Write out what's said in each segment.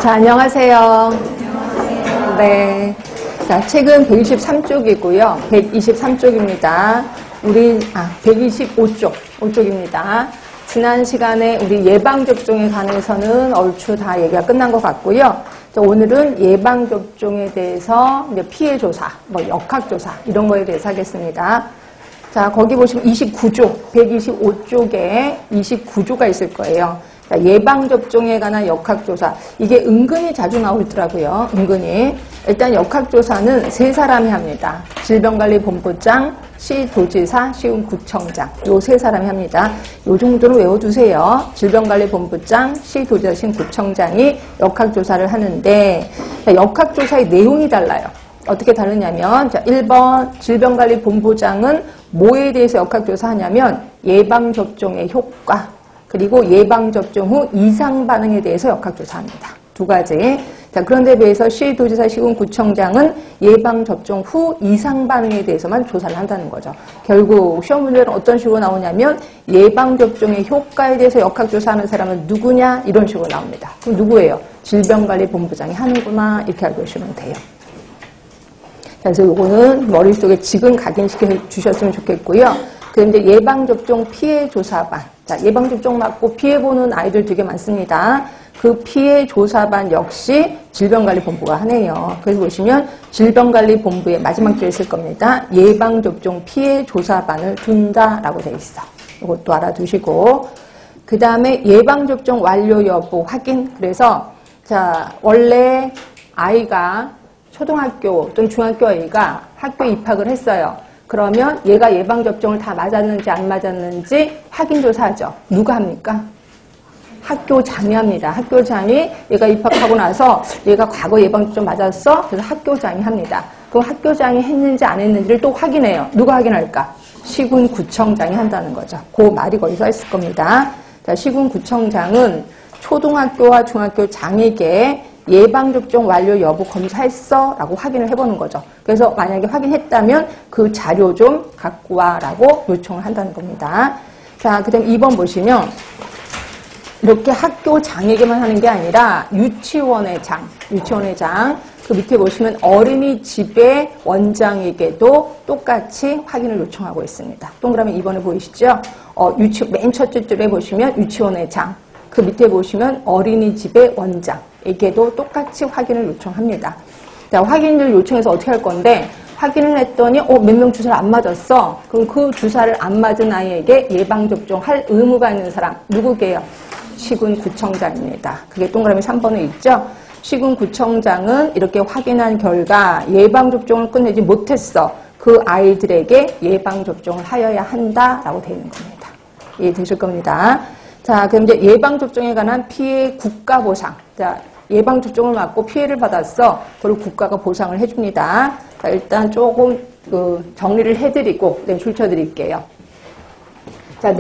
자, 안녕하세요. 네. 자, 책은 123쪽이고요. 123쪽입니다. 125쪽, 5쪽입니다. 지난 시간에 우리 예방접종에 관해서는 얼추 다 얘기가 끝난 것 같고요. 오늘은 예방접종에 대해서 이제 피해조사, 역학조사, 이런 거에 대해서 하겠습니다. 자, 거기 보시면 29조, 125쪽에 29조가 있을 거예요. 예방접종에 관한 역학조사. 이게 은근히 자주 나오더라고요. 은근히. 일단 역학조사는 세 사람이 합니다. 질병관리본부장, 시도지사, 시군구청장. 요 세 사람이 합니다. 요 정도는 외워두세요. 질병관리본부장, 시도지사, 시군구청장이 역학조사를 하는데, 역학조사의 내용이 달라요. 어떻게 다르냐면, 자, 1번 질병관리본부장은 뭐에 대해서 역학조사하냐면, 예방접종의 효과, 그리고 예방접종 후 이상 반응에 대해서 역학조사합니다. 두 가지. 자, 그런데 비해서 시도지사, 시군구청장은 예방접종 후 이상 반응에 대해서만 조사를 한다는 거죠. 결국 시험 문제는 어떤 식으로 나오냐면 예방접종의 효과에 대해서 역학조사하는 사람은 누구냐? 이런 식으로 나옵니다. 그럼 누구예요? 질병관리본부장이 하는구나. 이렇게 알고 계시면 돼요. 그래서 이거는 머릿속에 지금 각인시켜 주셨으면 좋겠고요. 그런데 예방접종 피해조사반. 자, 예방접종 맞고 피해보는 아이들 되게 많습니다. 그 피해조사반 역시 질병관리본부가 하네요. 그래서 보시면 질병관리본부의 마지막 줄에 있을 겁니다. 예방접종 피해조사반을 둔다라고 되어 있어. 이것도 알아두시고. 그 다음에 예방접종 완료 여부 확인. 그래서, 자, 원래 아이가 초등학교 또는 중학교 아이가 학교에 입학을 했어요. 그러면 얘가 예방접종을 다 맞았는지 안 맞았는지 확인조사하죠. 누가 합니까? 학교장이 합니다. 학교장이 얘가 입학하고 나서 얘가 과거 예방접종 맞았어? 그래서 학교장이 합니다. 그럼 학교장이 했는지 안 했는지를 또 확인해요. 누가 확인할까? 시군구청장이 한다는 거죠. 그 말이 거기서 있을 겁니다. 자, 시군구청장은 초등학교와 중학교 장에게 예방접종 완료 여부 검사했어? 라고 확인을 해보는 거죠. 그래서 만약에 확인했다면 그 자료 좀 갖고 와 라고 요청을 한다는 겁니다. 자, 그 다음 2번 보시면 이렇게 학교장에게만 하는 게 아니라 유치원의 장, 그 밑에 보시면 어린이집의 원장에게도 똑같이 확인을 요청하고 있습니다. 동그라미 2번에 보이시죠? 맨 첫째 줄에 보시면 유치원의 장, 그 밑에 보시면 어린이집의 원장에게도 똑같이 확인을 요청합니다. 자, 확인을 요청해서 어떻게 할 건데, 확인을 했더니 몇 명 주사를 안 맞았어. 그럼 그 주사를 안 맞은 아이에게 예방접종 할 의무가 있는 사람 누구게요? 시군구청장입니다. 그게 동그라미 3번에 있죠? 시군구청장은 이렇게 확인한 결과 예방접종을 끝내지 못했어. 그 아이들에게 예방접종을 하여야 한다라고 되어 있는 겁니다. 이해되실 겁니다. 자, 그럼 이제 예방접종에 관한 피해 국가보상. 자, 예방접종을 맞고 피해를 받았어. 그리고 국가가 보상을 해줍니다. 자, 일단 조금 정리를 해드리고 줄쳐드릴게요. 자,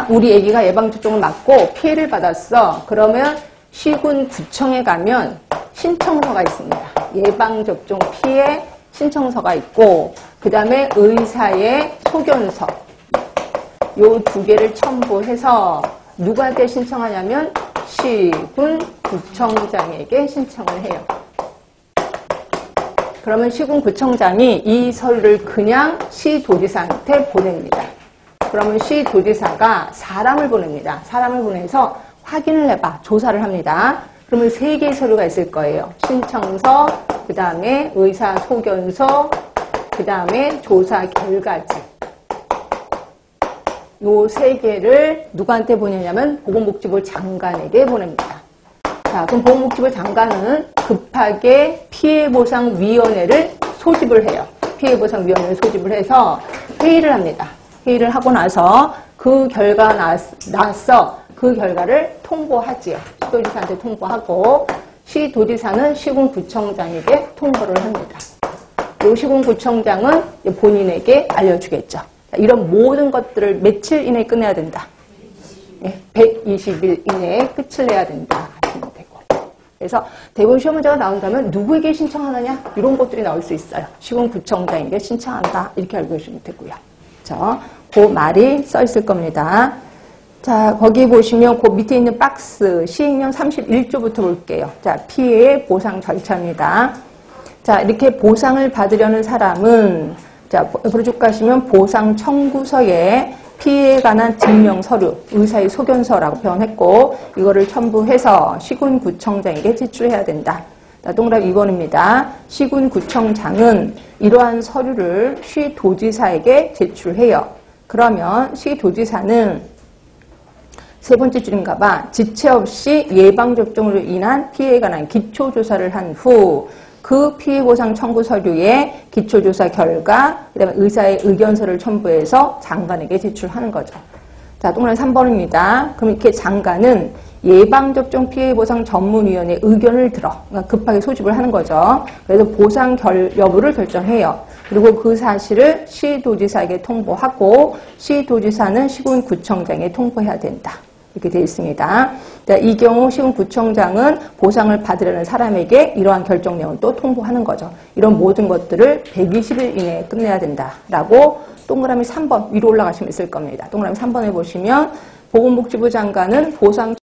우리 애기가 예방접종을 맞고 피해를 받았어. 그러면 시군구청에 가면 신청서가 있습니다. 예방접종 피해 신청서가 있고, 그 다음에 의사의 소견서. 요 두 개를 첨부해서 누구한테 신청하냐면 시군구청장에게 신청을 해요. 그러면 시군구청장이 이 서류를 그냥 시도지사한테 보냅니다. 그러면 시도지사가 사람을 보냅니다. 사람을 보내서 확인을 해봐. 조사를 합니다. 그러면 3개의 서류가 있을 거예요. 신청서, 그 다음에 의사 소견서, 그 다음에 조사 결과지. 요 3개를 누구한테 보내냐면 보건복지부 장관에게 보냅니다. 자, 그럼 보건복지부 장관은 급하게 피해보상위원회를 소집을 해요. 피해보상위원회를 소집을 해서 회의를 합니다. 회의를 하고 나서 그 결과가 나서 그 결과를 통보하지요. 시도지사한테 통보하고, 시도지사는 시군구청장에게 통보를 합니다. 요 시군구청장은 본인에게 알려주겠죠. 이런 모든 것들을 며칠 이내에 끝내야 된다. 120일 이내에 끝을 내야 된다 하시면 되고. 그래서 대부분 시험 문제가 나온다면 누구에게 신청하느냐? 이런 것들이 나올 수 있어요. 시군구청장에게 신청한다. 이렇게 알고 계시면 되고요. 그 말이 써 있을 겁니다. 자, 거기 보시면 그 밑에 있는 박스 시행령 31조부터 볼게요. 자, 피해 보상 절차입니다. 자, 이렇게 보상을 받으려는 사람은 자, 옆으로 쭉 가시면 보상 청구서에 피해에 관한 증명 서류, 의사의 소견서라고 표현했고 이거를 첨부해서 시군구청장에게 제출해야 된다. 자, 동그라미 2번입니다. 시군구청장은 이러한 서류를 시도지사에게 제출해요. 그러면 시도지사는 세 번째 줄인가 봐. 지체 없이 예방접종으로 인한 피해에 관한 기초조사를 한 후 그 피해보상 청구 서류에 기초조사 결과, 그 다음에 의사의 의견서를 첨부해서 장관에게 제출하는 거죠. 자, 동그라미 3번입니다. 그럼 이렇게 장관은 예방접종 피해보상 전문위원회 의견을 들어. 그러니까 급하게 소집을 하는 거죠. 그래서 보상 여부를 결정해요. 그리고 그 사실을 시도지사에게 통보하고 시도지사는 시군구청장에 통보해야 된다. 이렇게 되어 있습니다. 자, 이 경우 시군구청장은 보상을 받으려는 사람에게 이러한 결정 내용을 또 통보하는 거죠. 이런 모든 것들을 120일 이내에 끝내야 된다라고 동그라미 3번 위로 올라가시면 있을 겁니다. 동그라미 3번에 보시면 보건복지부 장관은 보상